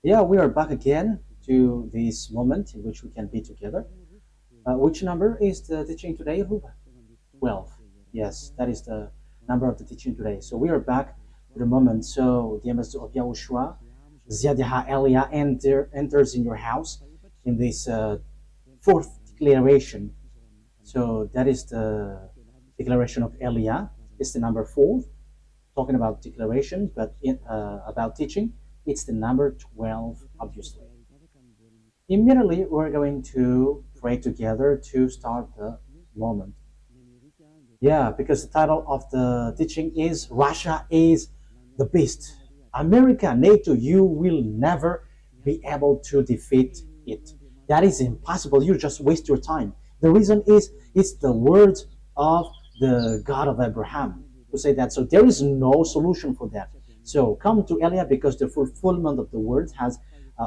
Yeah, we are back again to this moment in which we can be together. Which number is the teaching today, Ruba? 12. Yes, that is the number of the teaching today. So we are back to the moment. So the ambassador of YAHOSHUAH, Ziadiha Elia, enters in your house in this fourth declaration. So that is the declaration of Elia. It's the number 4, talking about declaration, but about teaching, it's the number 12, obviously. Immediately, we're going to pray together to start the moment. Yeah, because the title of the teaching is Russia is the beast. America, NATO, you will never be able to defeat it. That is impossible. You just waste your time. The reason is it's the words of the God of Abraham who say that. So there is no solution for that. So come to Elia because the fulfillment of the words has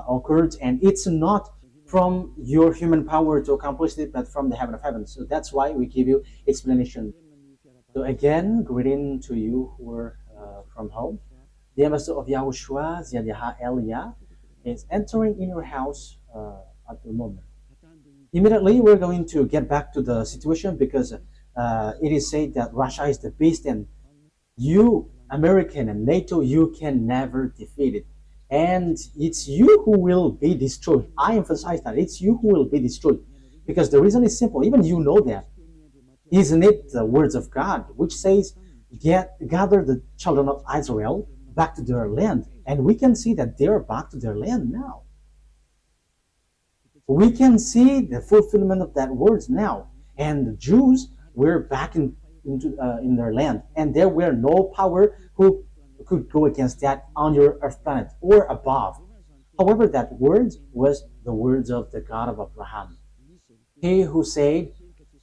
occurred, and it's not from your human power to accomplish it, but from the heaven of heaven. So that's why we give you explanation. So again, greeting to you who are from home. The ambassador of YAHOSHUAH, Ziadiha Elia, is entering in your house at the moment. Immediately, we're going to get back to the situation because it is said that Russia is the beast, and you, American and NATO, you can never defeat it. And it's you who will be destroyed. I emphasize that it's you who will be destroyed because the reason is simple. Even you know that. Isn't it the words of God which says, gather the children of Israel back to their land? And we can see that they're back to their land now. We can see the fulfillment of that words now. And the Jews were back in their land. And there were no power who could go against that on your earth planet or above. However, that word was the words of the God of Abraham. He who said,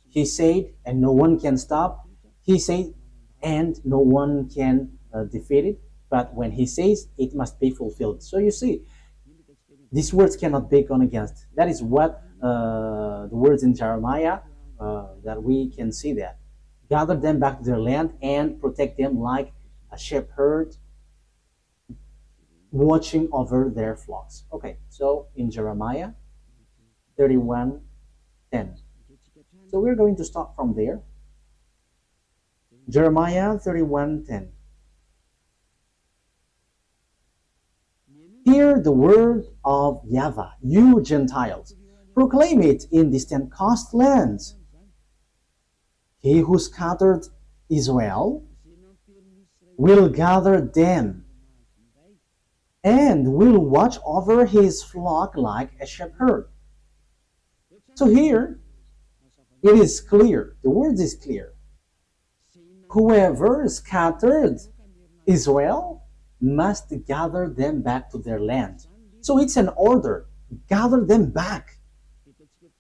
he said, and no one can stop. He said, and no one can defeat it. But when he says, it must be fulfilled. So you see, these words cannot be gone against. That is what the words in Jeremiah, that we can see that. Gather them back to their land and protect them like a shepherd watching over their flocks. Okay, so in Jeremiah 31:10. So we're going to start from there. Jeremiah 31:10. Hear the word of YAHVAH, you Gentiles. Proclaim it in distant coastlands. He who scattered Israel will gather them and will watch over his flock like a shepherd. So here, it is clear, the word is clear. Whoever scattered Israel must gather them back to their land. So it's an order, gather them back.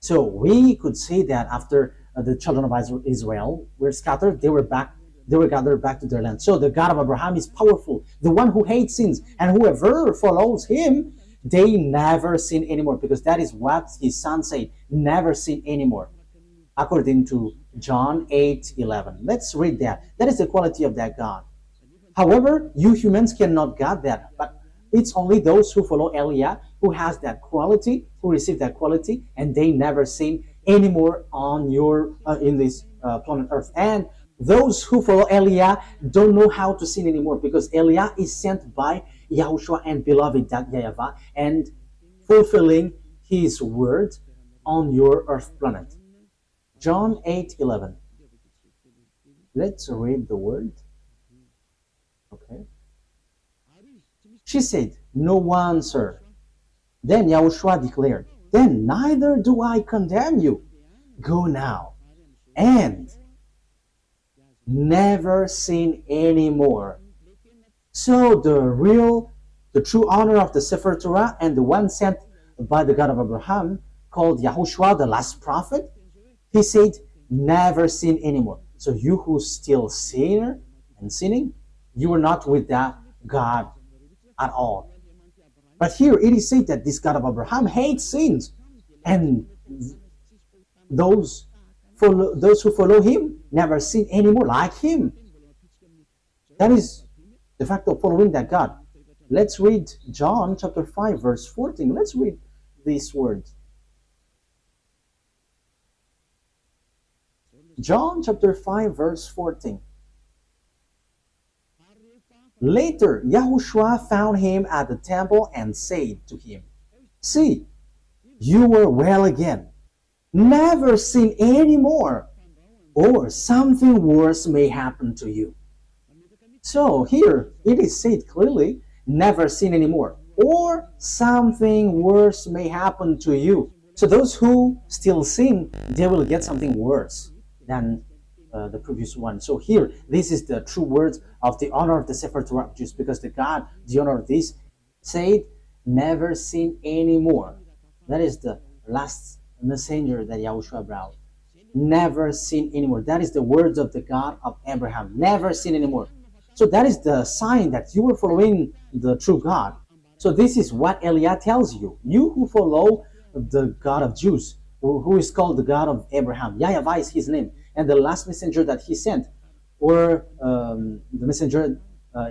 So we could say that after the children of Israel were scattered, they were gathered back to their land. So the God of Abraham is powerful, the one who hates sins, and whoever follows him, they never sin anymore, because that is what his son said, never sin anymore, according to John 8:11. Let's read that. That is the quality of that God. However, you humans cannot get that, but it's only those who follow Elia who has that quality, who receive that quality, and they never sin anymore on your in this planet Earth. And those who follow Elia don't know how to sin anymore, because Elia is sent by YAHOSHUAH and beloved YAHVAH and fulfilling his word on your earth planet. John 8:11. Let's read the word. Okay. She said, no one, sir. Then YAHOSHUAH declared, then neither do I condemn you. Go now and never sin anymore. So the true honor of the Sefer Torah and the one sent by the God of Abraham, called YAHOSHUAH, the last prophet, he said, never sin anymore. So you who still sinner and sinning, you are not with that God at all. But here it is said that this God of Abraham hates sins, and those who follow him never sin anymore like him. That is the fact of following that God. Let's read John chapter 5 verse 14. Let's read these words. John chapter 5 verse 14. Later, YAHOSHUAH found him at the temple and said to him, "See, you were well again, never sin any more, or something worse may happen to you." So here it is said clearly, never sin anymore, or something worse may happen to you. So those who still sin, they will get something worse than the previous one. So here, this is the true words of the honor of the Sefer Torah Jews, because the God, the honor of this, said, never sin anymore. That is the last messenger that YAHOSHUAH brought. Never sin anymore. That is the words of the God of Abraham. Never sin anymore. So that is the sign that you are following the true God. So this is what Eliah tells you. You who follow the God of Jews, who is called the God of Abraham. YAHVAH is his name. And the last messenger that he sent, or the messenger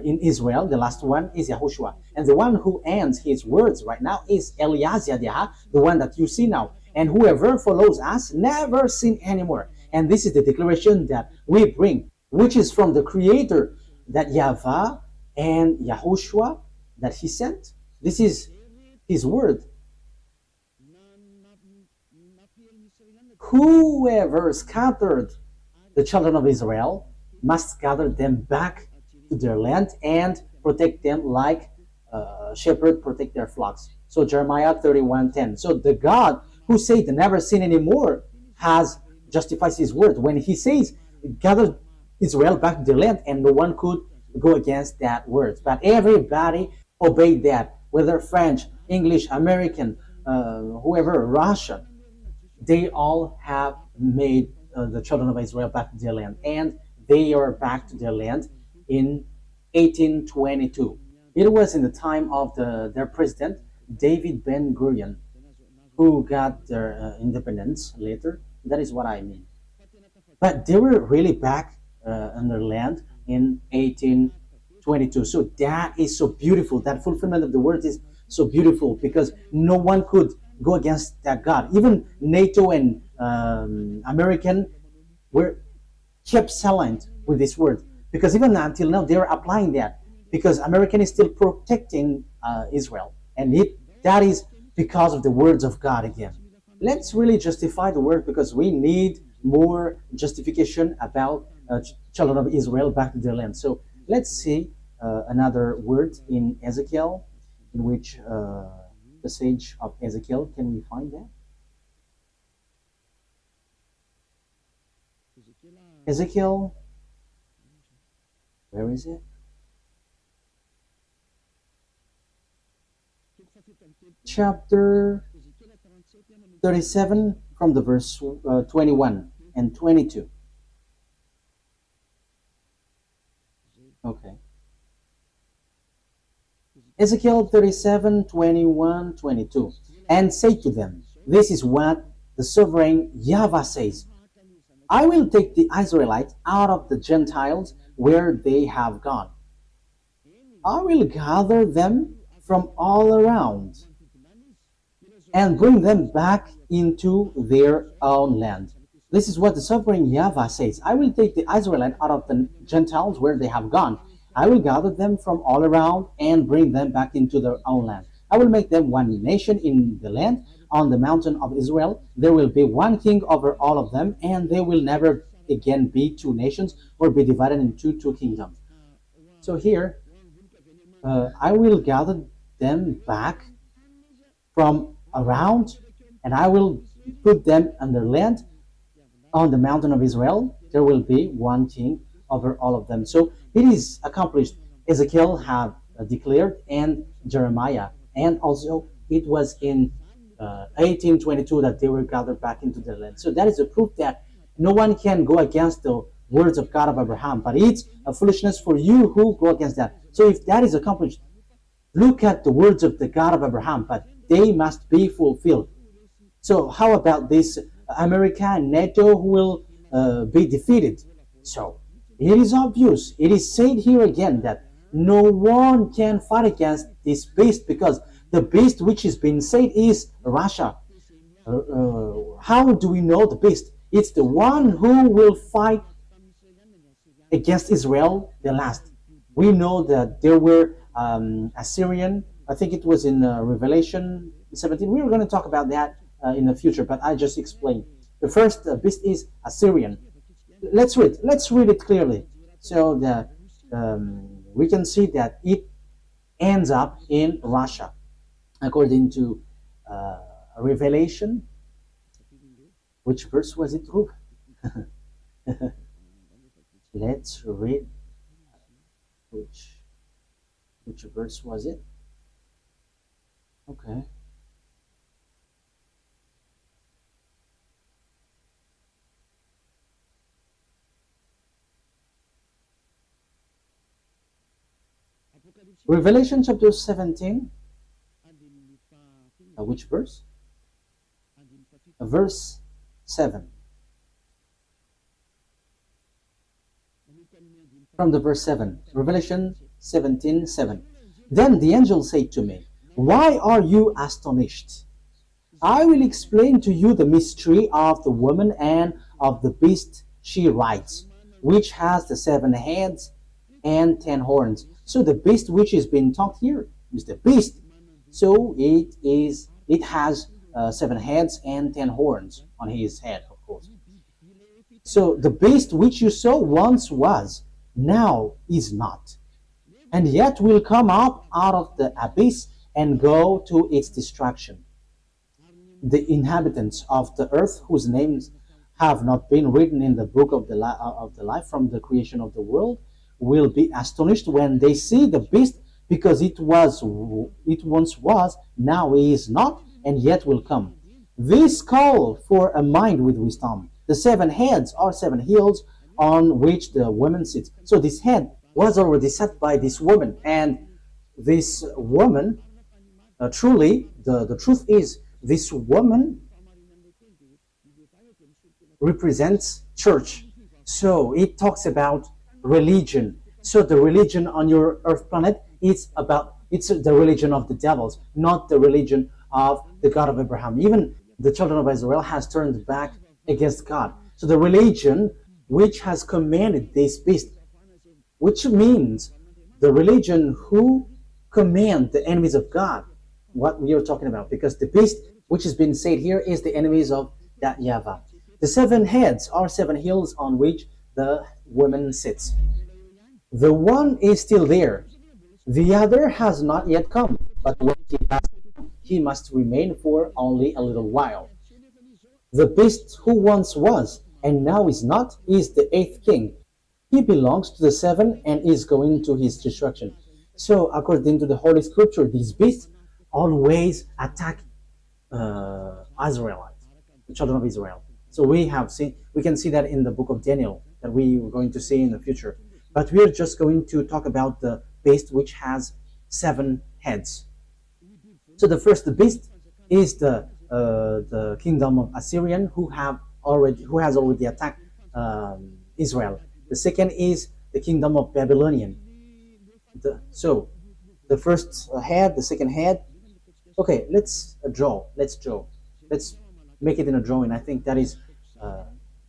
in Israel, the last one is YAHOSHUAH. And the one who ends his words right now is Eliezer, the one that you see now. And whoever follows us never sin anymore. And this is the declaration that we bring, which is from the Creator, that YAHVAH and YAHOSHUAH that he sent. This is his word. Whoever scattered the children of Israel must gather them back to their land and protect them like shepherds protect their flocks. So Jeremiah 31:10. So the God who said never sin anymore has justifies his word when he says gather Israel back to their land, and no one could go against that word. But everybody obeyed that, whether French, English, American, whoever, Russian. They all have made the children of Israel back to their land, and they are back to their land in 1822. It was in the time of their president, David Ben-Gurion, who got their independence later. That is what I mean. But they were really back on their land in 1822. So that is so beautiful. That fulfillment of the word is so beautiful, because no one could go against that God. Even NATO and American were kept silent with this word, because even until now they are applying that, because American is still protecting Israel, and that is because of the words of God again. Let's really justify the word, because we need more justification about children of Israel back to their land. So let's see another word in Ezekiel, in which the sage of Ezekiel. Can we find that? Ezekiel, where is it? Chapter 37 from the verse 21 and 22. Okay. Ezekiel 37, 21, 22. And say to them, this is what the sovereign YAHVAH says. I will take the Israelites out of the Gentiles where they have gone. I will gather them from all around and bring them back into their own land. This is what the sovereign YAHVAH says. I will take the Israelites out of the Gentiles where they have gone. I will gather them from all around and bring them back into their own land. I will make them one nation in the land on the mountain of Israel. There will be one king over all of them, and they will never again be two nations or be divided into two kingdoms. So here, I will gather them back from around, and I will put them on their land on the mountain of Israel. There will be one king over all of them. So it is accomplished. Ezekiel had declared, and Jeremiah, and also it was in 1822 that they were gathered back into their land. So that is a proof that no one can go against the words of God of Abraham, but it's a foolishness for you who go against that. So if that is accomplished, look at the words of the God of Abraham, but they must be fulfilled. So how about this America and NATO who will be defeated? So it is obvious. It is said here again that No one can fight against this beast because the beast which is being said is Russia. How do we know the beast? It's the one who will fight against Israel the last. We know that there were Assyrian. I think it was in Revelation 17. We were going to talk about that in the future, but I just explained. The first beast is Assyrian. Let's read. Let's read it clearly, so that we can see that it ends up in Russia, according to Revelation. Which verse was it, Ruth? Let's read. Which verse was it? Okay. Revelation chapter 17. Which verse? Verse 7. From the verse 7. Revelation 17:7. Then the angel said to me, "Why are you astonished? I will explain to you the mystery of the woman and of the beast she rides, which has the 7 heads and 10 horns." So the beast which is being talked here is the beast. So it has 7 heads and 10 horns on his head, of course. So the beast which you saw once was, now is not, and yet will come up out of the abyss and go to its destruction. The inhabitants of the earth, whose names have not been written in the book of the life from the creation of the world, will be astonished when they see the beast, because it once was, now is not, and yet will come. This call for a mind with wisdom. The 7 heads are 7 hills on which the woman sits. So this head was already set by this woman, and this woman, truly, the truth is, this woman represents church. So it talks about religion. So the religion on your earth planet, it's the religion of the devils, not the religion of the God of Abraham. Even the children of Israel has turned back against God. So the religion which has commanded this beast, which means the religion who command the enemies of God, what we are talking about, because the beast which has been said here is the enemies of that YAHVAH. The 7 heads are 7 hills on which the woman sits. The one is still there. The other has not yet come, but when he does, he must remain for only a little while. The beast who once was and now is not is the 8th king. He belongs to the 7 and is going to his destruction. So according to the Holy Scripture, these beasts always attack Israelites, the children of Israel. So we can see that in the book of Daniel, that we are going to see in the future. But we are just going to talk about the beast which has 7 heads. So the first beast is the kingdom of Assyrian, who has already attacked Israel. The second is the kingdom of Babylonian. So the first head, the second head. Okay, let's draw. Let's make it in a drawing. I think that is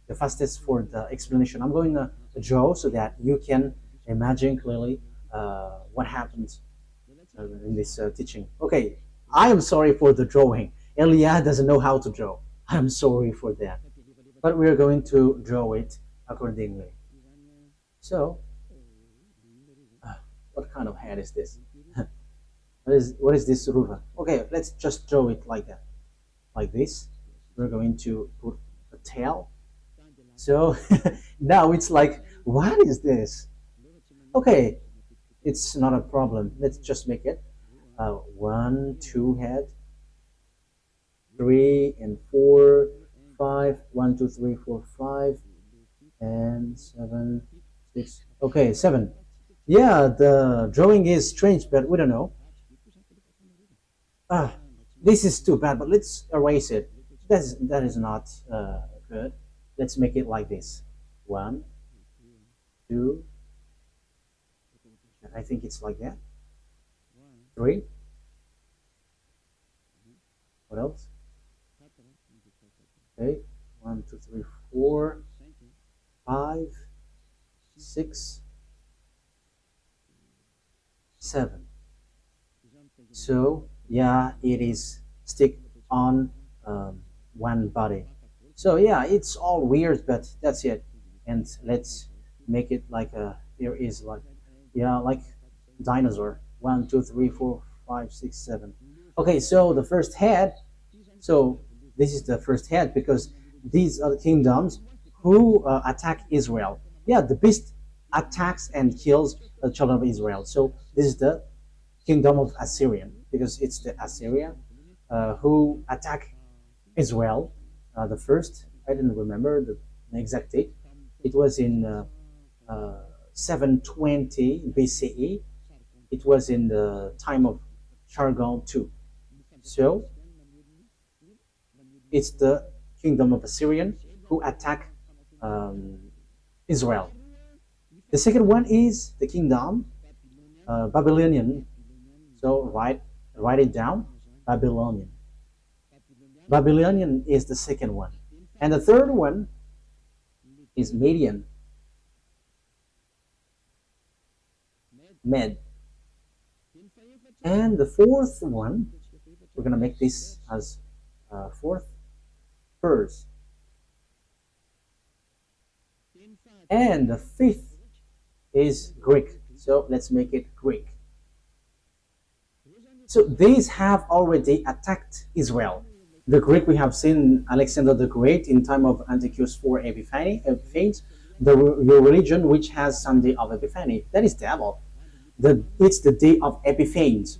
the fastest for the explanation. I'm going to draw so that you can imagine clearly what happens in this teaching. Okay, I am sorry for the drawing. Elia doesn't know how to draw. I'm sorry for that. But we're going to draw it accordingly. So, what kind of head is this? What is this, Ruva? Okay, let's just draw it like that. Like this. We're going to put a tail. So, now it's like, what is this? Okay, it's not a problem. Let's just make it 1, 2 head, 3 and 4, 5, 1, 2, 3, 4, 5, and 7, 6. Okay, 7. Yeah, the drawing is strange, but we don't know. This is too bad, but let's erase it. That is not good. Let's make it like this. 1, 2, I think it's like that. 3. What else? Okay, 1, 2, 3, 4, 5, 6, 7. So yeah, it is stick on one body. So yeah, it's all weird, but that's it. And let's make it like here is like, yeah, like dinosaur. 1, 2, 3, 4, 5, 6, 7. Okay, so the first head. So this is the first head because these are the kingdoms who attack Israel. Yeah, the beast attacks and kills the children of Israel. So this is the kingdom of Assyrian because it's the Assyria who attack Israel. The first, I didn't remember the exact date. It was in 720 BCE. It was in the time of Sargon II. So it's the kingdom of Assyrian who attack Israel. The second one is the kingdom Babylonian. So write it down, Babylonian. Babylonian is the second one. And the third one is Median. Med. And the fourth one, we're going to make this as fourth, Pers. And the fifth is Greek. So let's make it Greek. So these have already attacked Israel. The Greek, we have seen Alexander the Great in time of Antiochus IV Epiphanes, your religion which has Sunday of Epiphany. That is devil. It's the day of Epiphanes.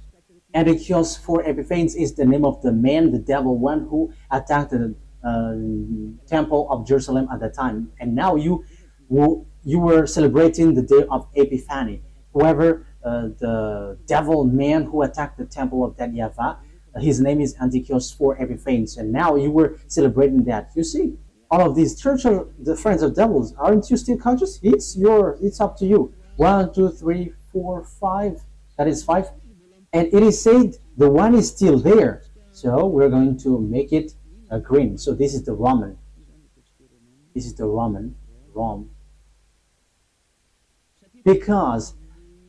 Antiochus IV Epiphanes is the name of the man, the devil one who attacked the temple of Jerusalem at the time. And now you were celebrating the day of Epiphany. Whoever the devil man who attacked the temple of that YAHVAH, his name is Antiochus IV Epiphanes, and now you were celebrating that. You see, all of these church are the friends of devils. Aren't you still conscious? It's up to you. 1, 2, 3, 4, 5. That is 5. And it is said the one is still there. So we're going to make it green. So this is the Roman. This is the Roman. Rome. Because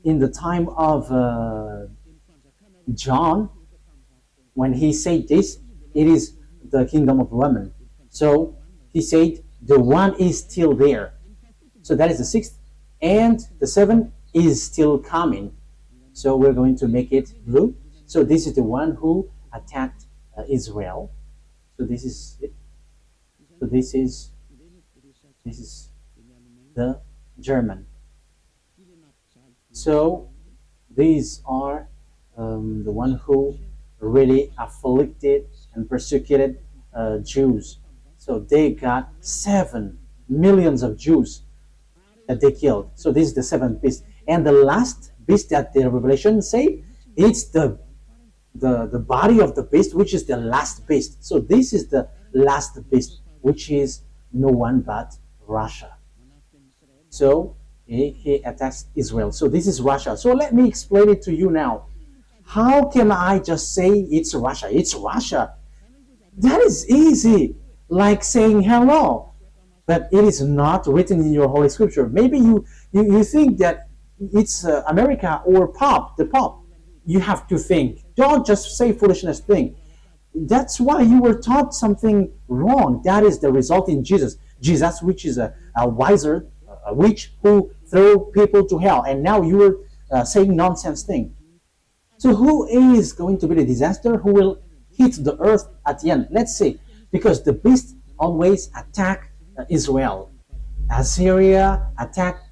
in the time of John, when he said this, it is the kingdom of Roman. So he said the one is still there. So that is the 6th. And the 7th is still coming. So we're going to make it blue. So this is the one who attacked Israel. So this is it. So this is the German. So these are the one who really afflicted and persecuted Jews. So they got 7 millions of Jews that they killed. So this is the 7th beast. And the last beast that the Revelation say, it's the body of the beast, which is the last beast. So this is the last beast, which is no one but Russia. So he attacks Israel. So this is Russia. So let me explain it to you now. How can I just say it's Russia? It's Russia. That is easy, like saying hello. But it is not written in your Holy Scripture. Maybe you think that it's America or the Pope. You have to think. Don't just say foolishness thing. That's why you were taught something wrong. That is the result in Jesus. Jesus, which is a witch who threw people to hell. And now you were saying nonsense thing. So who is going to be the disaster? Who will hit the earth at the end? Let's see. Because the beast always attack Israel. Assyria attacked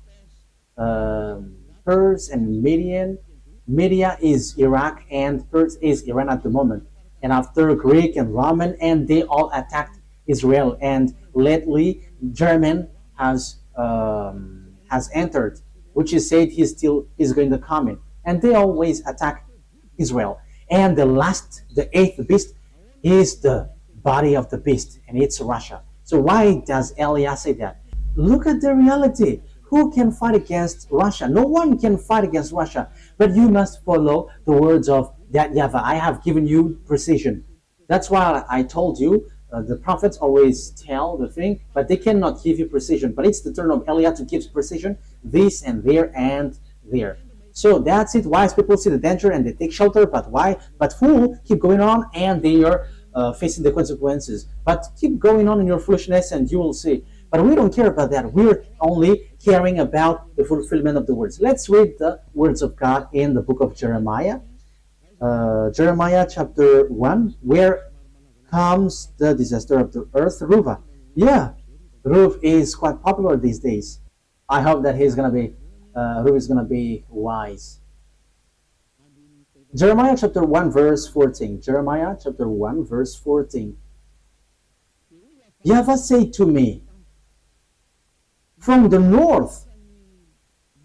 Pers and Median. Media is Iraq and Pers is Iran at the moment. And after Greek and Roman, and they all attacked Israel. And lately, German has entered, which is said he's going to come in. And they always attack Israel. And the 8th beast is the body of the beast, and it's Russia. So why does Elias say that? Look at the reality. Who can fight against Russia? No one can fight against Russia. But you must follow the words of that YAHVAH. I have given you precision. That's why I told you the prophets always tell the thing, but they cannot give you precision. But it's the turn of Eliah to give precision, this and there and there. So that's it. Wise people see the danger and they take shelter, but why? But fool keep going on and they are facing the consequences. But keep going on in your foolishness and you will see. But we don't care about that. We're only caring about the fulfillment of the words. Let's read the words of God in the book of Jeremiah. Jeremiah chapter 1, where comes the disaster of the earth, Ruva. Yeah, Ruv is quite popular these days. I hope that he's gonna be, Ruv is gonna be wise. Jeremiah chapter 1 verse 14. Jeremiah chapter 1 verse 14. YAHVAH said to me, from the north,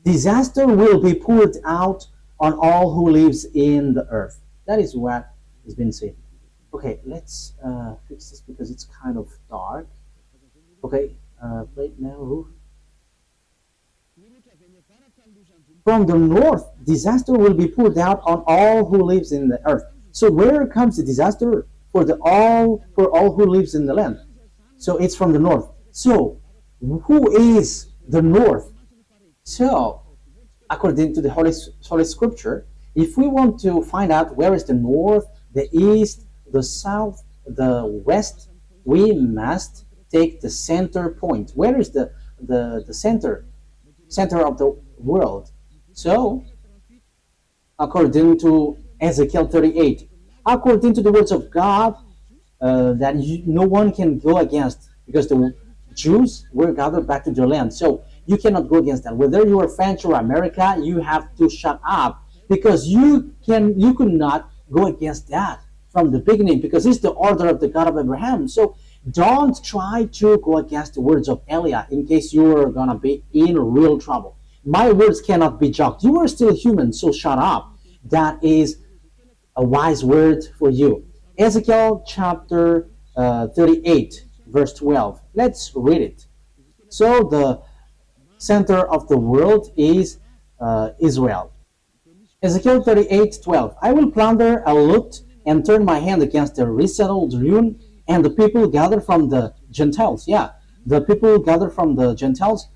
disaster will be poured out on all who lives in the earth. That is what has been said. Okay, let's fix this because it's kind of dark. Okay, play it now. From the north, disaster will be poured out on all who lives in the earth. So where comes the disaster for all who lives in the land? So it's from the north. So who is the north? So according to the Holy Scripture, if we want to find out where is the north, the east, the south, the west, we must take the center point. Where is the center of the world? So according to Ezekiel 38, according to the words of God, that no one can go against, because the Jews were gathered back to their land. So you cannot go against that. Whether you are French or America, you have to shut up, because you could not go against that from the beginning, because it's the order of the God of Abraham. So don't try to go against the words of Eliah in case you are gonna be in real trouble. My words cannot be joked. You are still human, so shut up. That is a wise word for you. Ezekiel chapter 38 verse 12. Let's read it. So the center of the world is Israel. Ezekiel 38:12. I will plunder a loot and turn my hand against the resettled ruin, and the people gathered from the Gentiles. Yeah, the people gathered from the Gentiles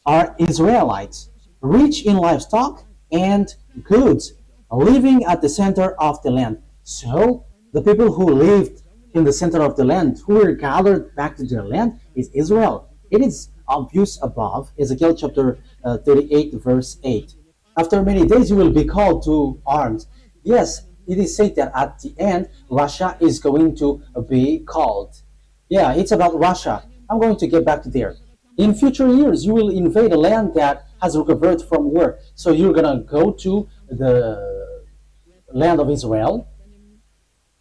are Israelites, rich in livestock and goods, living at the center of the land. So the people who lived in the center of the land, who were gathered back to their land, is Israel. It is obvious above, Ezekiel chapter 38 verse 8. After many days you will be called to arms. Yes, it is said that at the end Russia is going to be called. Yeah, it's about Russia. I'm going to get back to there. In future years you will invade a land that has recovered from war. So you're gonna go to the land of Israel,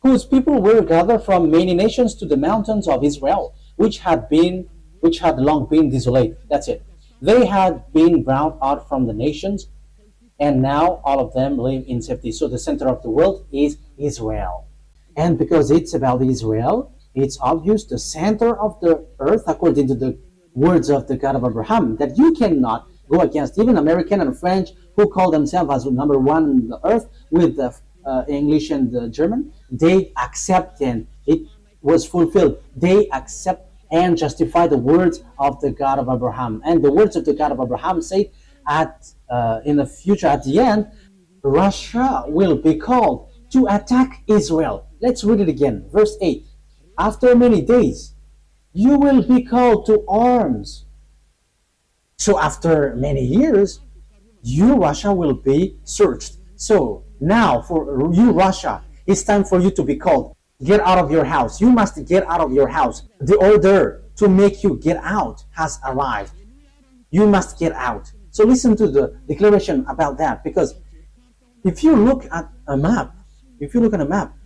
whose people were gathered from many nations to the mountains of Israel, which had long been desolate. That's it. They had been brought out from the nations, and now all of them live in safety. So the center of the world is Israel. And because it's about Israel, it's obvious the center of the earth, according to the words of the God of Abraham, that you cannot go against. Even American and French, who call themselves as number one on the earth with the English and the German, they accept, and it was fulfilled. They accept and justify the words of the God of Abraham. And the words of the God of Abraham say in the future, at the end, Russia will be called to attack Israel. Let's read it again. Verse 8. After many days, you will be called to arms. So after many years, you, Russia, will be searched. So now for you, Russia, it's time for you to be called. Get out of your house. You must get out of your house. The order to make you get out has arrived. You must get out. So listen to the declaration about that, because if you look at a map,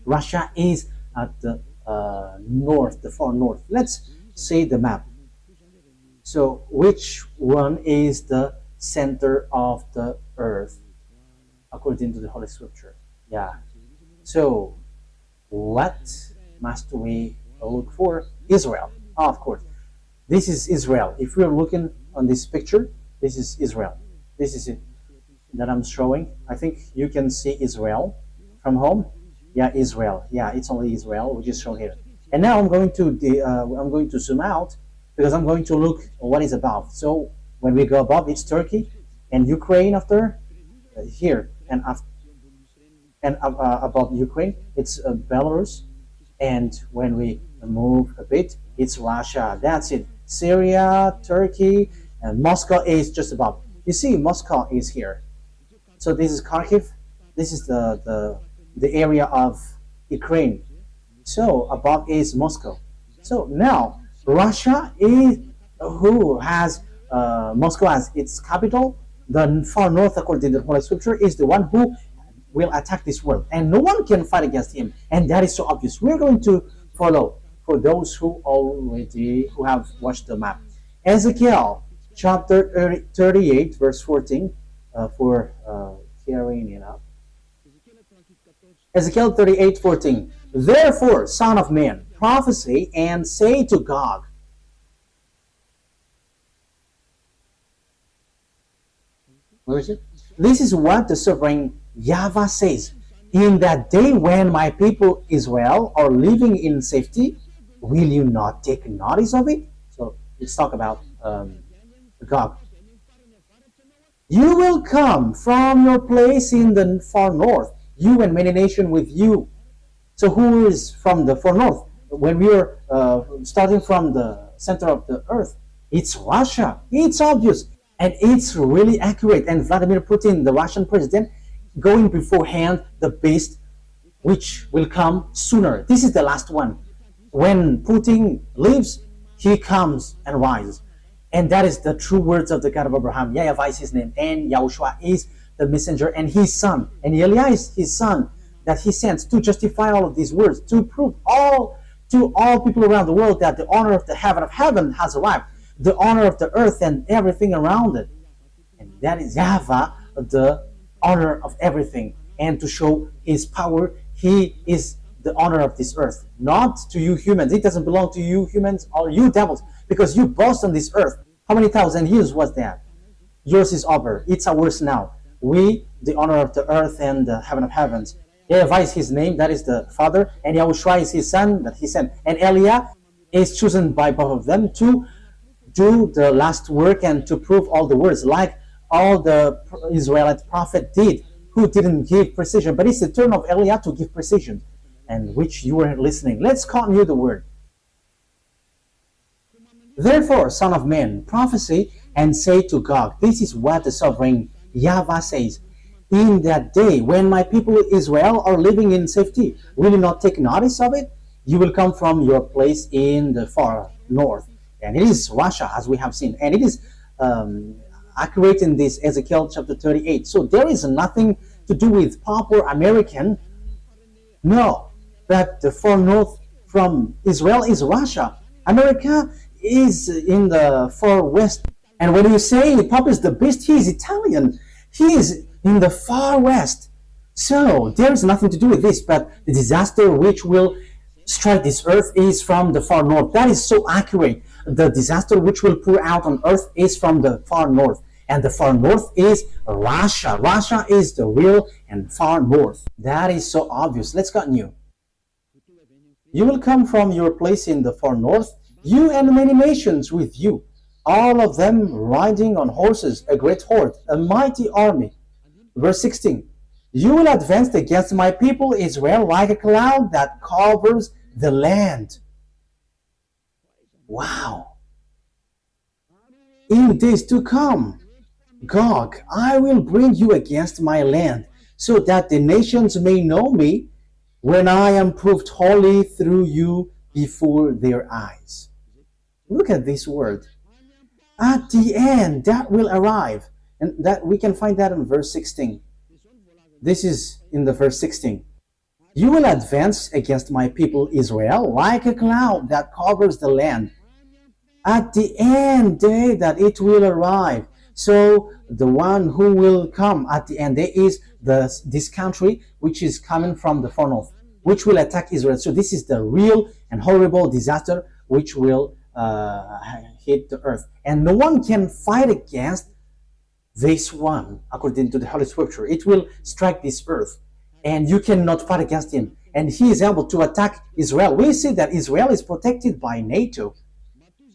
Russia is at the north, the far north. Let's say the map. So which one is the center of the earth according to the Holy Scripture? Yeah. So what must we look for? Israel. Of course. This is Israel. If we're looking on this picture, this is Israel. This is it that I'm showing. I think you can see Israel from home. Yeah, Israel. Yeah, it's only Israel, which is shown here. And now I'm going to zoom out because I'm going to look what is above. So when we go above, it's Turkey and Ukraine after here, and above Ukraine, it's Belarus. And when we move a bit, it's Russia. That's it. Syria, Turkey, and Moscow is just above. You see, Moscow is here. So this is Kharkiv. This is the area of Ukraine. So above is Moscow. So now Russia is who has Moscow as its capital. The far north, according to the Holy Scripture, is the one who will attack this world, and no one can fight against him. And that is so obvious. We're going to follow for those who have watched the map. Ezekiel chapter 38, verse 14, for carrying it up. Ezekiel 38:14. Therefore, son of man, prophesy and say to Gog. Where is it? This is what the sovereign YAHVAH says. In that day when my people Israel are living in safety, will you not take notice of it? So let's talk about Gog. You will come from your place in the far north, you and many nations with you. So who is from the far north? When we are starting from the center of the earth, it's Russia. It's obvious. And it's really accurate. And Vladimir Putin, the Russian president, going beforehand the beast which will come sooner. This is the last one. When Putin leaves, he comes and rises. And that is the true words of the God of Abraham. YAHVAH is his name, and YAHOSHUAH is the messenger and his son. And Eliah is his son that he sends to justify all of these words, to prove to all people around the world that the honor of the heaven of heaven has arrived. The honor of the earth and everything around it. And that is YAHVAH, the honor of everything. And to show his power, he is the honor of this earth. Not to you humans. It doesn't belong to you humans or you devils. Because you boast on this earth. How many thousand years was that? Yours is over. It's ours now. We, the honor of the earth and the heaven of heavens. YAHVAH is his name, that is the Father. And YAHOSHUAH is his son, that he sent. And Eliah is chosen by both of them to do the last work and to prove all the words, like all the Israelite prophet did, who didn't give precision. But it's the turn of Eliah to give precision, and which you were listening. Let's continue the word. Therefore, son of man, prophesy and say to Gog. This is what the sovereign YAHVAH says. In that day, when my people Israel are living in safety, will you not take notice of it? You will come from your place in the far north. And it is Russia, as we have seen. And it is accurate in this Ezekiel chapter 38. So there is nothing to do with proper American. No, but the far north from Israel is Russia. America is in the far west. And when you say Papa is the beast, he is Italian. He is in the far west. So there is nothing to do with this. But the disaster which will strike this earth is from the far north. That is so accurate. The disaster which will pour out on earth is from the far north. And the far north is Russia. Russia is the real and far north. That is so obvious. Let's continue. You will come from your place in the far north, you and many nations with you, all of them riding on horses, a great horde, a mighty army. Verse 16. You will advance against my people Israel like a cloud that covers the land. Wow. In days to come, Gog, I will bring you against my land, so that the nations may know me when I am proved holy through you before their eyes. Look at this word. At the end, that will arrive. And that we can find that in verse 16. This is in the verse 16. You will advance against my people Israel like a cloud that covers the land. At the end day that it will arrive. So the one who will come at the end day is this country which is coming from the far north, which will attack Israel. So this is the real and horrible disaster which will hit the earth, and no one can fight against this one. According to the Holy Scripture, it will strike this earth, and you cannot fight against him, and he is able to attack Israel. We see that Israel is protected by NATO,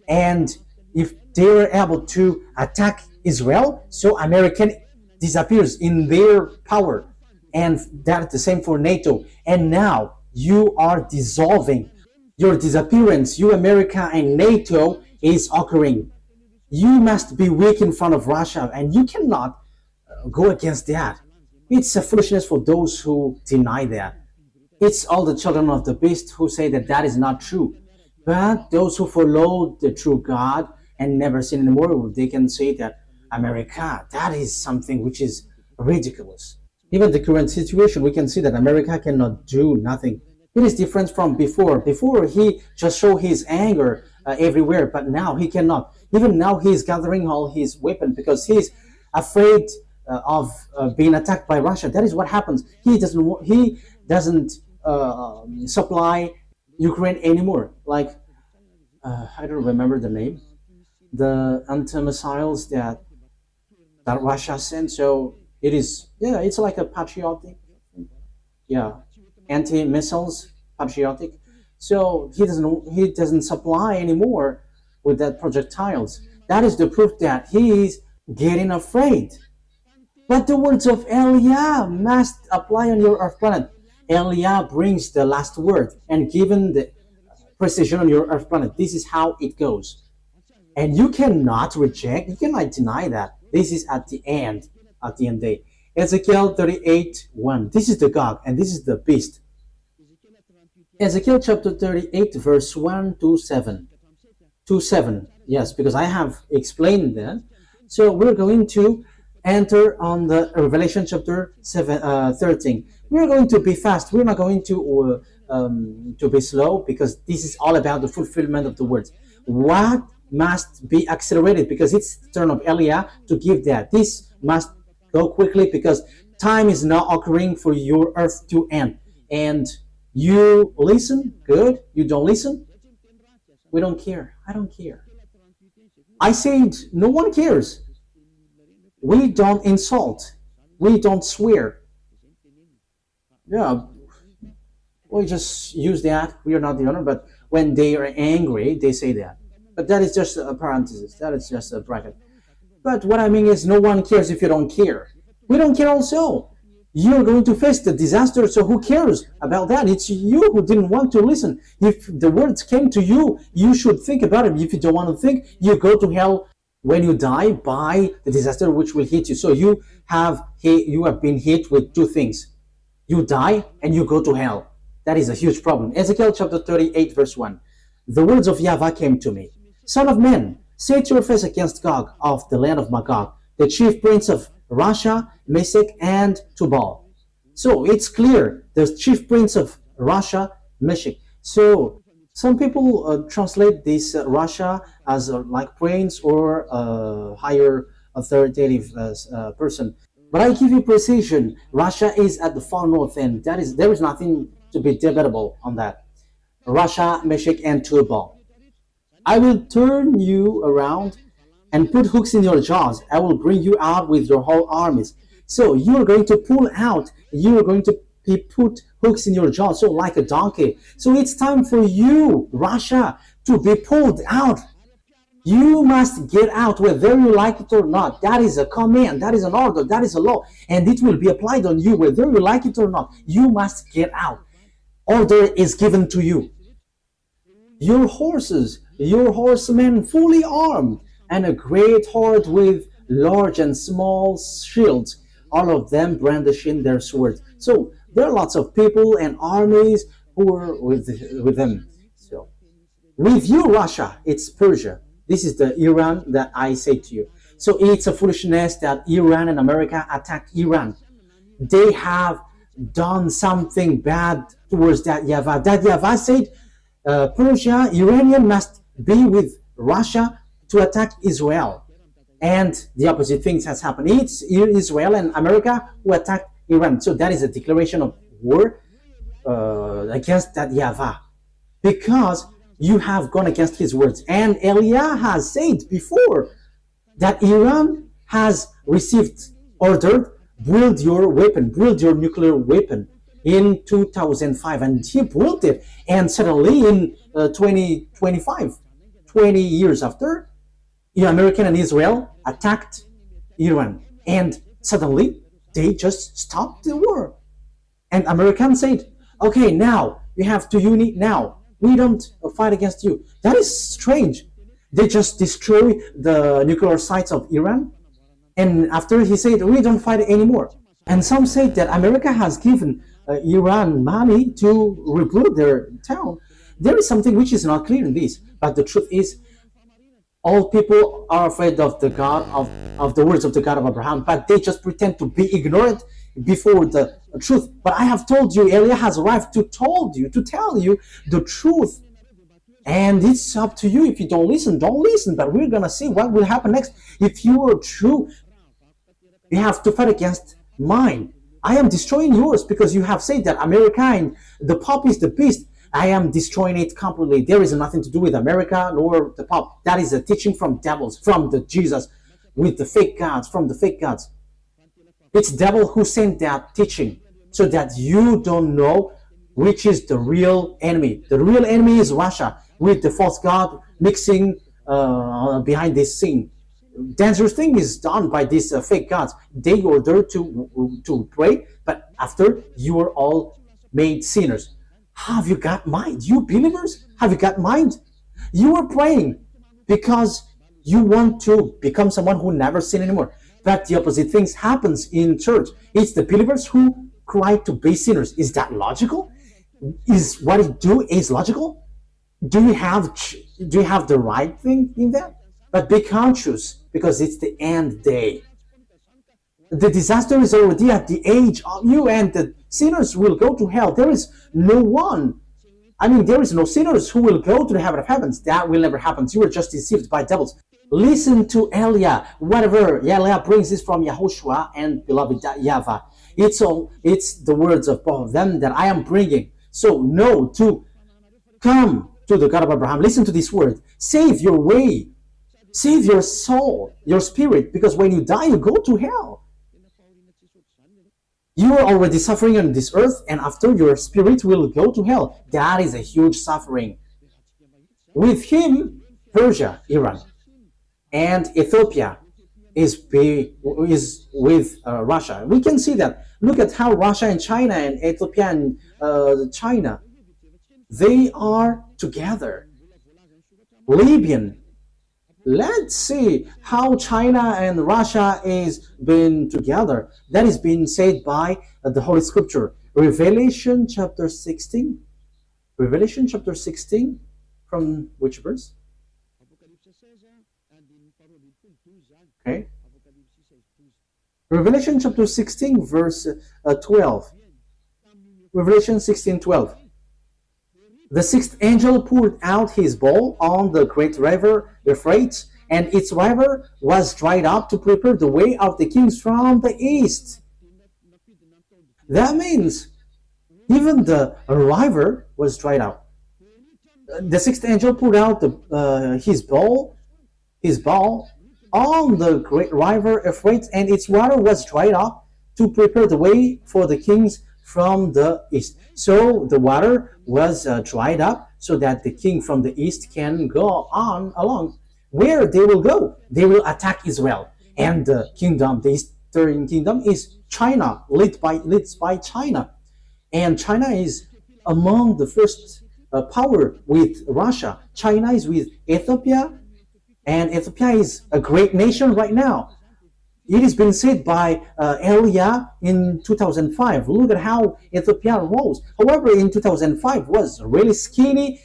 and if they are able to attack Israel, so American disappears in their power, and that's the same for NATO. And now you are dissolving. Your disappearance, you America and NATO, is occurring. You must be weak in front of Russia, and you cannot go against that. It's a foolishness for those who deny that. It's all the children of the beast who say that that is not true. But those who follow the true God and never sin anymore, they can say that America, that is something which is ridiculous. Even the current situation, we can see that America cannot do nothing. It is different from before. Before, he just showed his anger everywhere, but now he cannot. Even now, he is gathering all his weapons because he is afraid of being attacked by Russia. That is what happens. He doesn't supply Ukraine anymore. Like I don't remember the name. The anti-missiles that Russia sent. So it is, yeah, it's like a patriotic, yeah, anti-missiles, patriotic. So he doesn't supply anymore with that projectiles. That is the proof that he is getting afraid. But the words of YAH must apply on your earth planet. YAH brings the last word and given the precision on your earth planet. This is how it goes. And you cannot reject, you cannot deny that. This is at the end day. Ezekiel 38:1. This is the Gog and this is the beast. Ezekiel chapter 38 verse 1 to 7. To 7. Yes, because I have explained that. So we're going to enter on the Revelation chapter 13. We're going to be fast. We're not going to be slow because this is all about the fulfillment of the words. What must be accelerated because it's the turn of YAH to give that. This must go quickly because time is now occurring for your earth to end. And you listen, good. You don't listen, we don't care. I don't care. I said no one cares. We don't insult. We don't swear. Yeah, we just use that. We are not the owner, but when they are angry, they say that. But that is just a parenthesis. That is just a bracket. But what I mean is no one cares if you don't care. We don't care also. You're going to face the disaster, so who cares about that? It's you who didn't want to listen. If the words came to you, you should think about it. If you don't want to think, you go to hell when you die by the disaster which will hit you. So you have been hit with two things. You die and you go to hell. That is a huge problem. Ezekiel chapter 38 verse 1. The words of YAHVAH came to me. Son of man, set your face against Gog of the land of Magog, the chief prince of Russia, Meshech, and Tubal. So it's clear, the chief prince of Russia, Meshech. So some people translate this Russia as like prince or higher authoritative person. But I give you precision. Russia is at the far north end. There is nothing to be debatable on that. Russia, Meshech, and Tubal. I will turn you around and put hooks in your jaws. I will bring you out with your whole armies. So you are going to pull out. You are going to put hooks in your jaws, so like a donkey. So it's time for you, Russia, to be pulled out. You must get out whether you like it or not. That is a command. That is an order. That is a law. And it will be applied on you whether you like it or not. You must get out. Order is given to you. Your horses, your horsemen fully armed, and a great horde with large and small shields, all of them brandishing their swords. So there are lots of people and armies who are with them. So with you, Russia, it's Persia. This is the Iran that I say to you. So it's a foolishness that Iran and America attacked Iran. They have done something bad towards that YAHVAH. That YAHVAH said Persia, Iranian must be with Russia to attack Israel. And the opposite things has happened. It's Israel and America who attacked Iran. So that is a declaration of war against that YAHVAH. Because You have gone against his words. And Elia has said before that Iran has received ordered, build your weapon, build your nuclear weapon in 2005, and he built it. And suddenly in 2025, 20 years after, America and Israel attacked Iran, and suddenly they just stopped the war. And Americans said, okay, now you have to unite now. We don't fight against you. That is strange. They just destroy the nuclear sites of Iran. And after he said, we don't fight anymore. And some say that America has given Iran money to rebuild their town. There is something which is not clear in this. But the truth is, all people are afraid of the God of the words of the God of Abraham, but they just pretend to be ignorant before the truth. But I have told you, Elia has arrived to tell you the truth. And it's up to you. If you don't listen, don't listen. But we're gonna see what will happen next. If you are true, you have to fight against mine. I am destroying yours because you have said that America and the Pope is the beast. I am destroying it completely. There is nothing to do with America nor the Pope. That is a teaching from devils, from the Jesus, with the fake gods, from the fake gods. It's devil who sent that teaching so that you don't know which is the real enemy. The real enemy is Russia, with the false god mixing behind this scene. Dangerous thing is done by these fake gods. They order to pray, but after you are all made sinners. Have you got mind? You believers, have you got mind? You are praying because you want to become someone who never sin anymore. But the opposite things happens in church. It's the believers who cry to be sinners. Is that logical? Is what you do is logical? Do you have the right thing in that? But be conscious, because it's the end day. The disaster is already at the age of you, and the sinners will go to hell. There is no one. There is no sinners who will go to the heaven of heavens. That will never happen. You are just deceived by devils. Listen to Elia. Whatever Elia brings is from YAHOSHUAH and beloved YAHVAH. It's the words of both of them that I am bringing. So know to come to the God of Abraham. Listen to this word. Save your way. Save your soul, your spirit, because when you die, you go to hell. You are already suffering on this earth, and after your spirit will go to hell. That is a huge suffering. With him, Persia, Iran, and Ethiopia is with Russia. We can see that. Look at how Russia and China and Ethiopia and China, they are together. Libyan. Let's see how China and Russia is being together. That is being said by the Holy Scripture. Revelation chapter 16. Revelation chapter 16, from which verse? Okay. Revelation chapter 16, verse 12. Revelation 16:12. The sixth angel poured out his bowl on the great river Euphrates, and its river was dried up to prepare the way of the kings from the east. That means even the river was dried up. The sixth angel poured out his bowl on the great river Euphrates, and its water was dried up to prepare the way for the kings from the east. So the water was dried up so that the king from the east can go on along. Where they will go? They will attack Israel. And the kingdom, the eastern kingdom, is China, led by China. And China is among the first power with Russia. China is with Ethiopia, and Ethiopia is a great nation right now. It has been said by Elia in 2005. Look at how Ethiopia rose. However, in 2005 was really skinny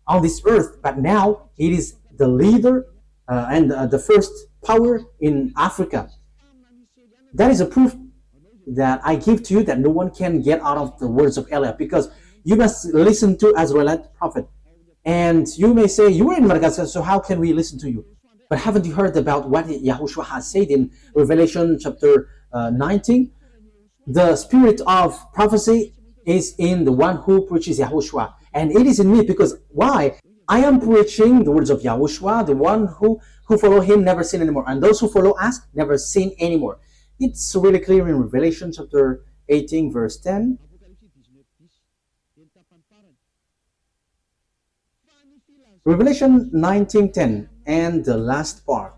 on this earth, but now it is the leader and the first power in Africa. That is a proof that I give to you that no one can get out of the words of Elia, because you must listen to Israelite prophet. And you may say, you are in Madagascar, so how can we listen to you? But haven't you heard about what YAHOSHUAH has said in Revelation chapter 19? The spirit of prophecy is in the one who preaches YAHOSHUAH. And it is in me, because why? I am preaching the words of Yahushua, the one who follow him never sin anymore, and those who follow us never sin anymore. It's really clear in Revelation chapter 18, verse 10. Revelation 19:10, and the last part.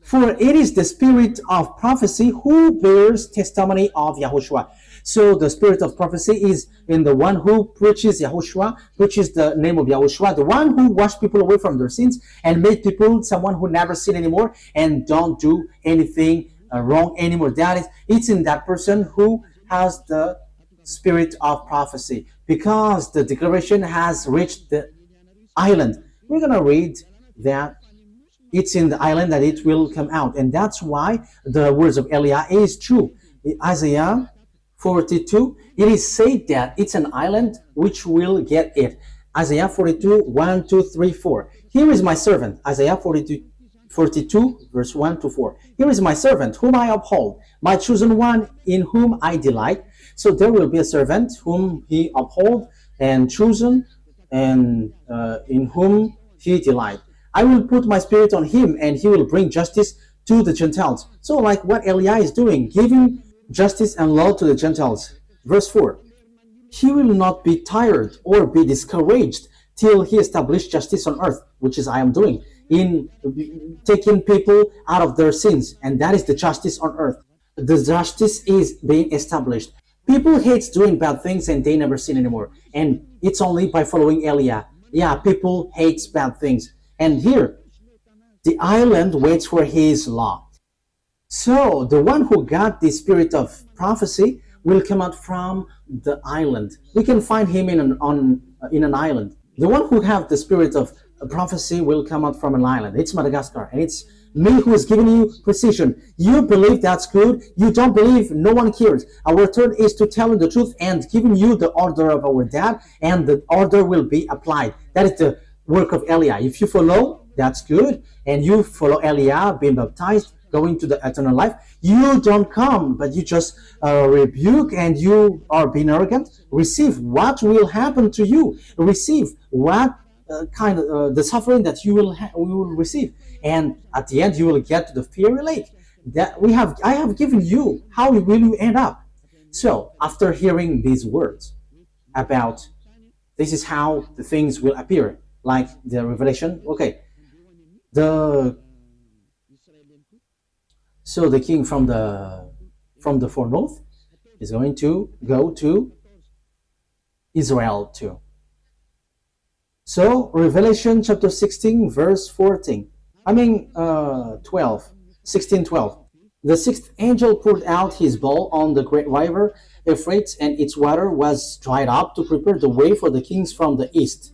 For it is the spirit of prophecy who bears testimony of Yahushua. So the spirit of prophecy is in the one who preaches Yahushua, preaches the name of Yahushua, the one who washed people away from their sins and made people someone who never sin anymore and don't do anything wrong anymore. It's in that person who has the spirit of prophecy, because the declaration has reached the island. We're going to read that it's in the island that it will come out, and that's why the words of Eliah is true. In Isaiah 42, it is said that it's an island which will get it. Isaiah 42, 1, 2, 3, 4. Here is my servant. Isaiah 42, verse 1 to 4. Here is my servant whom I uphold, my chosen one in whom I delight. So there will be a servant whom he uphold and chosen, and in whom he delight. I will put my spirit on him, and he will bring justice to the Gentiles. So like what Eliah is doing, giving justice and law to the Gentiles. Verse 4. He will not be tired or be discouraged till he establish justice on earth, which is I am doing, in taking people out of their sins. And that is the justice on earth. The justice is being established. People hate doing bad things and they never sin anymore. And it's only by following Eliah. Yeah, people hate bad things. And here, the island waits for his law. So the one who got the spirit of prophecy will come out from the island. We can find him in an island. The one who have the spirit of prophecy will come out from an island. It's Madagascar, and it's me who is giving you precision. You believe that's good. You don't believe, no one cares. Our turn is to tell you the truth and giving you the order of our dad, and the order will be applied. That is the work of Eliah. If you follow, that's good, and you follow Eliah, being baptized, going to the eternal life. You don't come, but you just rebuke, and you are being arrogant. Receive what will happen to you. Receive what kind of the suffering that you will receive, and at the end you will get to the fiery lake. I have given you. How will you end up? So after hearing these words about this is how the things will appear, like the revelation. Okay, so the king from the far north is going to go to Israel too. So Revelation chapter 16 verse 14. 16, 12. The sixth angel poured out his bowl on the great river Euphrates, and its water was dried up to prepare the way for the kings from the east.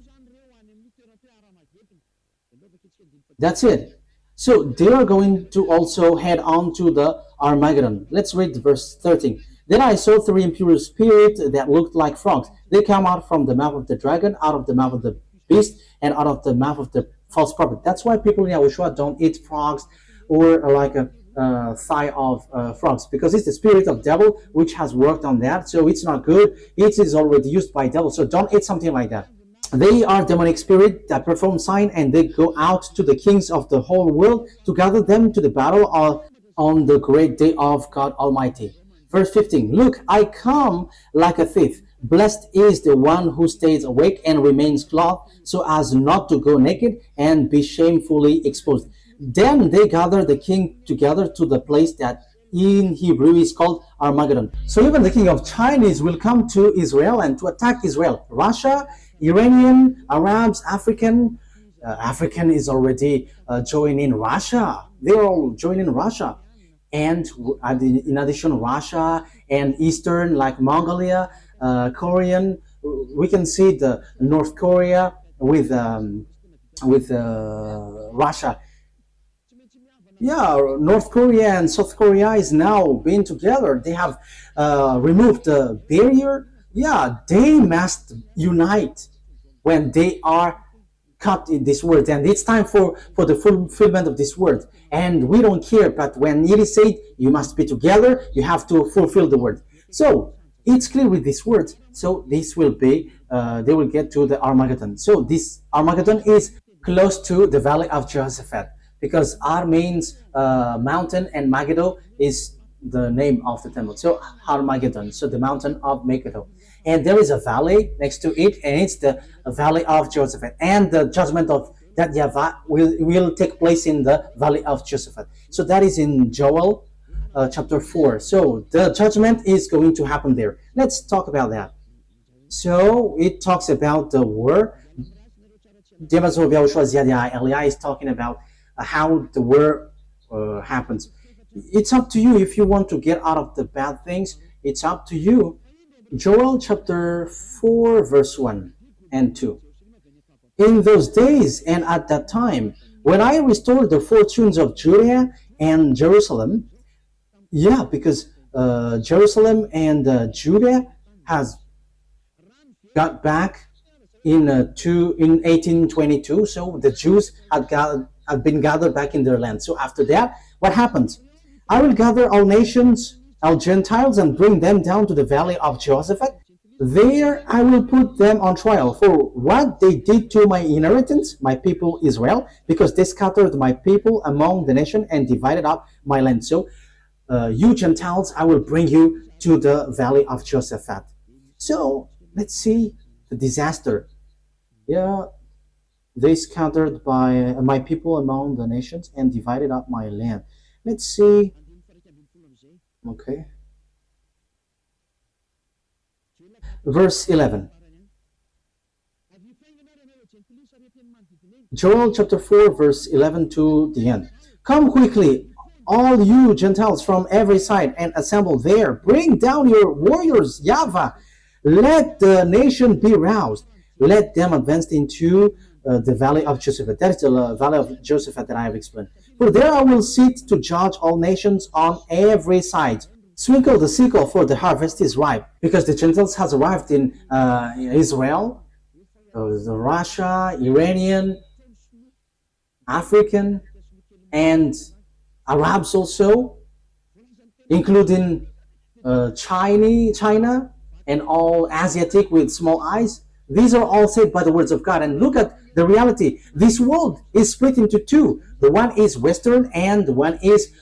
That's it. So they are going to also head on to the Armageddon. Let's read verse 13. Then I saw three impure spirits that looked like frogs. They come out from the mouth of the dragon, out of the mouth of the beast, and out of the mouth of the false prophet. That's why people in Yahushua don't eat frogs or like a thigh of frogs, because it's the spirit of devil which has worked on that. So it's not good. It is already used by devil. So don't eat something like that. They are demonic spirit that perform sign, and they go out to the kings of the whole world to gather them to the battle on the great day of God Almighty. Verse 15. Look, I come like a thief. Blessed is the one who stays awake and remains clothed, so as not to go naked and be shamefully exposed. Then they gather the king together to the place that in Hebrew is called Armageddon. So even the king of Chinese will come to Israel and to attack Israel. Russia, Iranian, Arabs, African is already joining Russia. They're all joining Russia. And in addition, Russia and Eastern, like Mongolia, Korean, we can see the North Korea with Russia. Yeah, North Korea and South Korea is now being together. They have removed the barrier. Yeah, they must unite when they are cut in this word, and it's time for the fulfillment of this word. And we don't care, but when it is said you must be together, you have to fulfill the word. So it's clear with these words. So this will be, they will get to the Armageddon. So this Armageddon is close to the valley of Jehoshaphat, because Ar means mountain, and Megiddo is the name of the temple. So Armageddon, so the mountain of Megiddo. And there is a valley next to it, and it's the valley of Jehoshaphat. And the judgment of that YAHVAH will take place in the valley of Jehoshaphat. So that is in Joel chapter 4. So the judgment is going to happen there. Let's talk about that. So it talks about the war. YAHOSHUAH is talking about how the war happens. It's up to you if you want to get out of the bad things. It's up to you. Joel chapter 4 verse 1 and 2. In those days and at that time, when I restored the fortunes of Judah and Jerusalem, because Jerusalem and Judah has got back in 1822. So the Jews had been gathered back in their land. So after that, what happens? I will gather all nations, all Gentiles, and bring them down to the valley of Jehoshaphat. There I will put them on trial for what they did to my inheritance, my people Israel, because they scattered my people among the nation and divided up my land. So you Gentiles, I will bring you to the valley of Jehoshaphat. So let's see the disaster. They scattered by my people among the nations and divided up my land. Let's see. Okay. Verse 11. Joel chapter 4 verse 11 to the end. Come quickly, all you Gentiles from every side, and assemble there. Bring down your warriors, YAHVAH. Let the nation be roused. Let them advance into the valley of Jehoshaphat. That is the valley of Jehoshaphat that I have explained. For there I will sit to judge all nations on every side. Sprinkle the sickle, for the harvest is ripe. Because the Gentiles has arrived in Israel, Russia, Iranian, African, and Arabs also, including China, and all Asiatic with small eyes. These are all saved by the words of God. And look at the reality. This world is split into two. The one is Western and the one is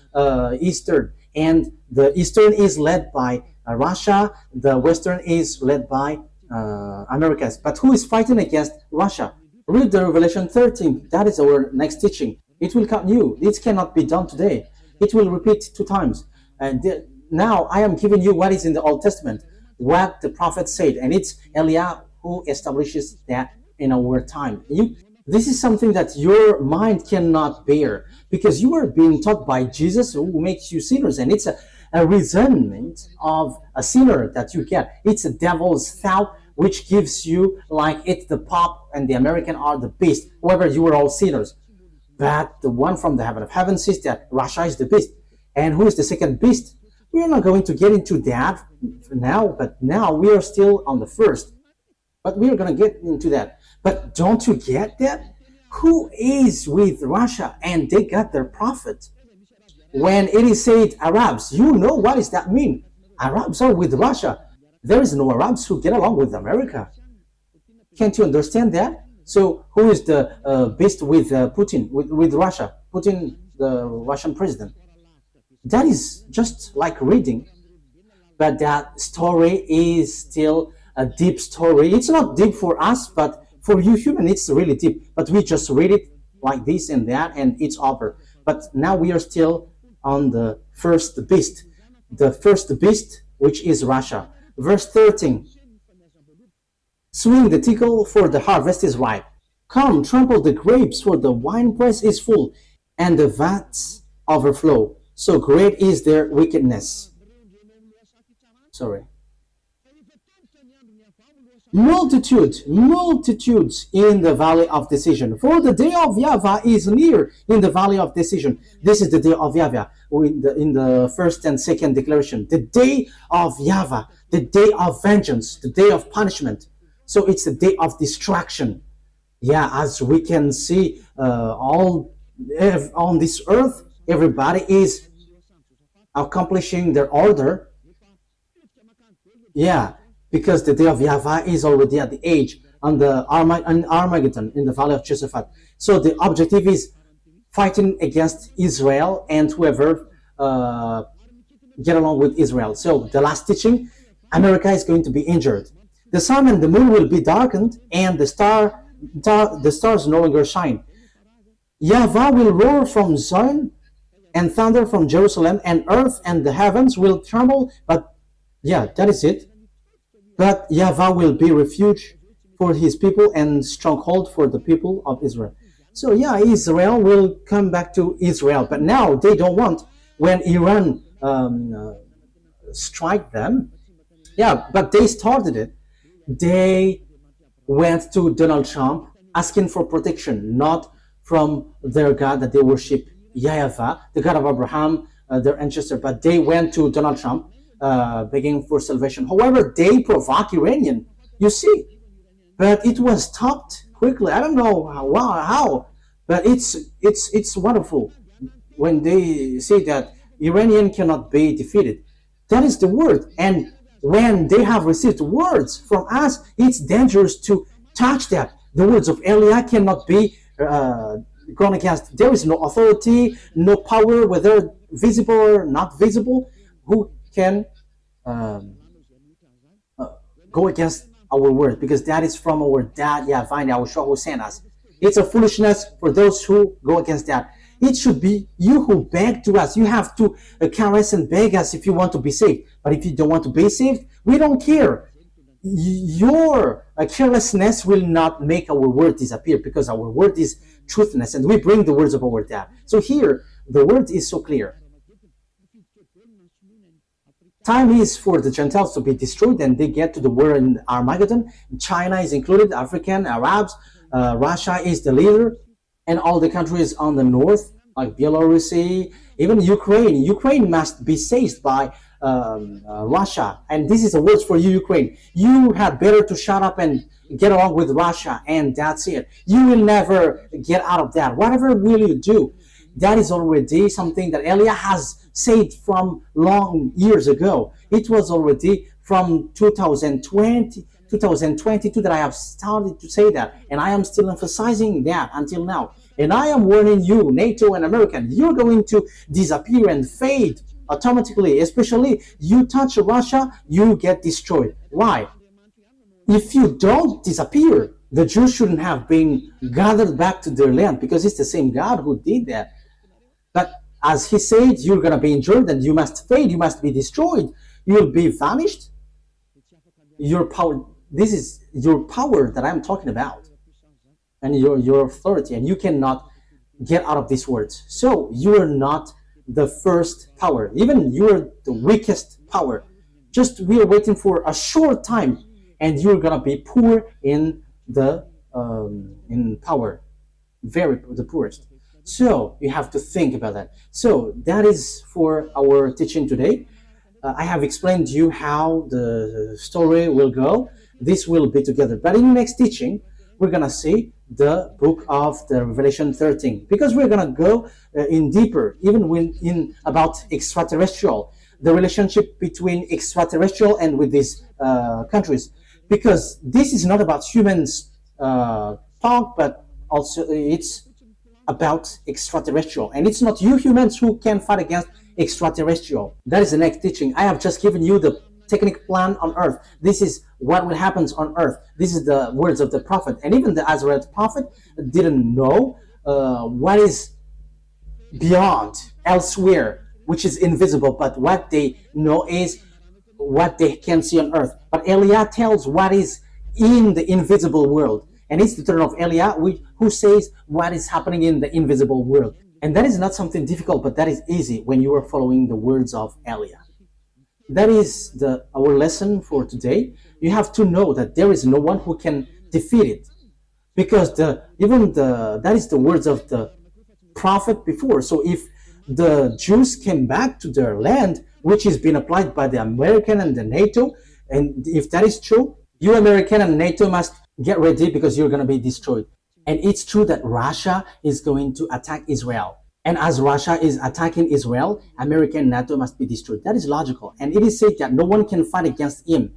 Eastern. And the Eastern is led by Russia. The Western is led by Americas. But who is fighting against Russia? Read the Revelation 13. That is our next teaching. It will come new. It cannot be done today. It will repeat 2 times. And now I am giving you what is in the Old Testament, what the prophet said. And it's Eliah who establishes that in our time. This is something that your mind cannot bear, because you are being taught by Jesus, who makes you sinners, and it's a resentment of a sinner that you get. It's a devil's thought which gives you like it's the Pope and the American are the beast. However, you are all sinners. But the one from the heaven of heaven says that Russia is the beast. And who is the second beast? We are not going to get into that now, but now we are still on the first. But we are going to get into that. But don't you get that? Who is with Russia? And they got their prophet. When it is said Arabs, you know what does that mean? Arabs are with Russia. There is no Arabs who get along with America. Can't you understand that? So who is the beast with Putin, with Russia? Putin, the Russian president. That is just like reading. But that story is still a deep story. It's not deep for us, but for you human, it's really deep. But we just read it like this and that, and it's over. But now we are still on the first beast. The first beast, which is Russia. Verse 13. Swing the tickle, for the harvest is ripe. Come, trample the grapes, for the winepress is full, and the vats overflow. So great is their wickedness. Multitudes in the valley of decision. For the day of YAHVAH is near in the valley of decision. This is the day of YAHVAH in the first and second declaration. The day of YAHVAH, the day of vengeance, the day of punishment. So it's the day of destruction. Yeah, as we can see, all on this earth, everybody is accomplishing their order. Yeah, because the day of YAHVAH is already at the age on the Armageddon in the valley of Josaphat. So the objective is fighting against Israel and whoever get along with Israel. So the last teaching, America is going to be injured. The sun and the moon will be darkened, and the stars no longer shine. YAHVAH will roar from Zion and thunder from Jerusalem, and earth and the heavens will tremble. But yeah, that is it. But YAHVAH will be refuge for his people and stronghold for the people of Israel. So yeah, Israel will come back to Israel, but now they don't want when Iran strike them. Yeah, but they started it. They went to Donald Trump asking for protection, not from their God that they worship, YAHVAH, the God of Abraham, their ancestor, but they went to Donald Trump begging for salvation. However, they provoke Iranian, you see, but it was stopped quickly. I don't know how, but it's wonderful when they say that Iranian cannot be defeated. That is the word, and when they have received words from us, it's dangerous to touch that. The words of Eliah cannot be gone against. There is no authority, no power, whether visible or not visible, who can go against our word, because that is from our dad, YAHVAH, YAHOSHUAH, who sent us. It's a foolishness for those who go against that. It should be you who beg to us. You have to caress and beg us if you want to be saved. But if you don't want to be saved, we don't care. Your carelessness will not make our word disappear, because our word is truthness, and we bring the words of our dad. So here, the word is so clear. Time is for the Gentiles to be destroyed, and they get to the war in Armageddon. China is included, African, Arabs, Russia is the leader, and all the countries on the north, like Belarus, even Ukraine. Ukraine must be seized by Russia. And this is the words for you, Ukraine. You had better to shut up and get along with Russia, and that's it. You will never get out of that. Whatever will you do? That is already something that Eliah has said from long years ago. It was already from 2022 that I have started to say that, and I am still emphasizing that until now. And I am warning you, NATO and American, you're going to disappear and fade automatically. Especially you touch Russia, you get destroyed. Why? If you don't disappear, the Jews shouldn't have been gathered back to their land, because it's the same God who did that. But as he said, you're going to be injured and you must fade, you must be destroyed, you will be vanished. Your power, this is your power that I'm talking about, and your authority, and you cannot get out of these words. So you are not the first power, even you are the weakest power. Just we are waiting for a short time, and you're gonna be poor in the in power, the poorest. So you have to think about that. So that is for our teaching today. I have explained to you how the story will go. This will be together. But in the next teaching, we're going to see the book of the Revelation 13. Because we're going to go in deeper, even in about extraterrestrial, the relationship between extraterrestrial and with these countries. Because this is not about humans talk, but also it's about extraterrestrial, and it's not you humans who can fight against extraterrestrial. That is the next teaching. I have just given you the technical plan on earth. This is what will happen on earth. This is the words of the prophet, and even the Israelite prophet didn't know what is beyond, elsewhere, which is invisible, but what they know is what they can see on earth. But Eliah tells what is in the invisible world. And it's the turn of Eliah who says what is happening in the invisible world. And that is not something difficult, but that is easy when you are following the words of Eliah. That is our lesson for today. You have to know that there is no one who can defeat it. Because that is the words of the prophet before. So if the Jews came back to their land, which is being applied by the American and the NATO, and if that is true, you American and NATO must get ready, because you're going to be destroyed. And it's true that Russia is going to attack Israel. And as Russia is attacking Israel, America and NATO must be destroyed. That is logical. And it is said that no one can fight against him.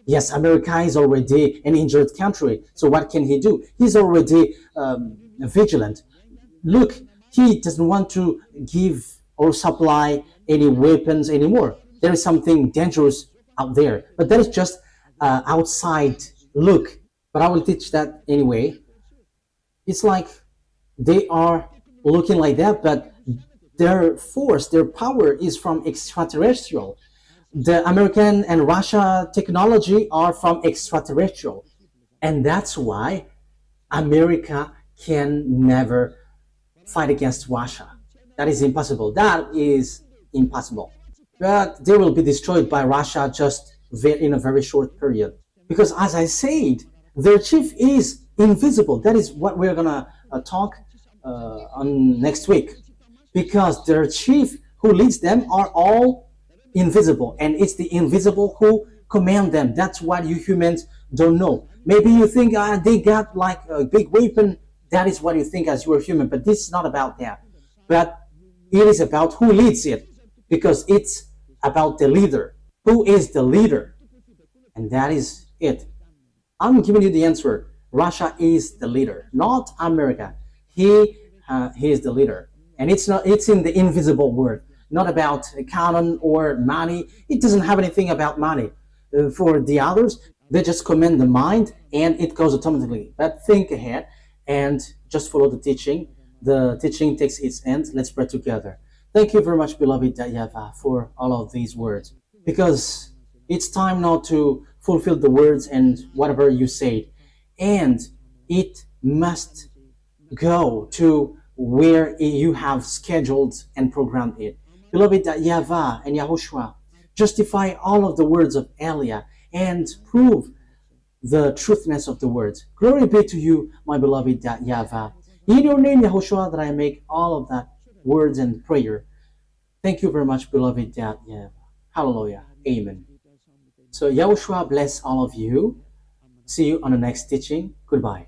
Yes, America is already an injured country. So what can he do? He's already vigilant. Look, he doesn't want to give or supply any weapons anymore. There is something dangerous out there, but that is just outside look. But I will teach that anyway. It's like they are looking like that, but their force, their power is from extraterrestrial. The American and Russia technology are from extraterrestrial. And that's why America can never fight against Russia. That is impossible. That is impossible. But they will be destroyed by Russia just in a very short period. Because as I said, their chief is invisible. That is what we're gonna talk on next week. Because their chief who leads them are all invisible, and it's the invisible who command them. That's what you humans don't know. Maybe you think they got like a big weapon. That is what you think as you are human, but this is not about that. But it is about who leads it, because it's about the leader. Who is the leader? And that is it. I'm giving you the answer. Russia is the leader, not America. He is the leader, and it's not. It's in the invisible world, not about canon or money. It doesn't have anything about money. For the others, they just command the mind, and it goes automatically. But think ahead and just follow the teaching. The teaching takes its end. Let's pray together. Thank you very much, beloved YAHVAH, for all of these words, because it's time now to fulfill the words and whatever you said, and it must go to where you have scheduled and programmed it. Beloved YAHVAH and YAHOSHUAH, justify all of the words of Elia and prove the truthness of the words. Glory be to you, my beloved YAHVAH. In your name, YAHOSHUAH, that I make all of that words and prayer. Thank you very much, beloved YAHVAH. Hallelujah. Amen. So YAHOSHUAH bless all of you. See you on the next teaching. Goodbye.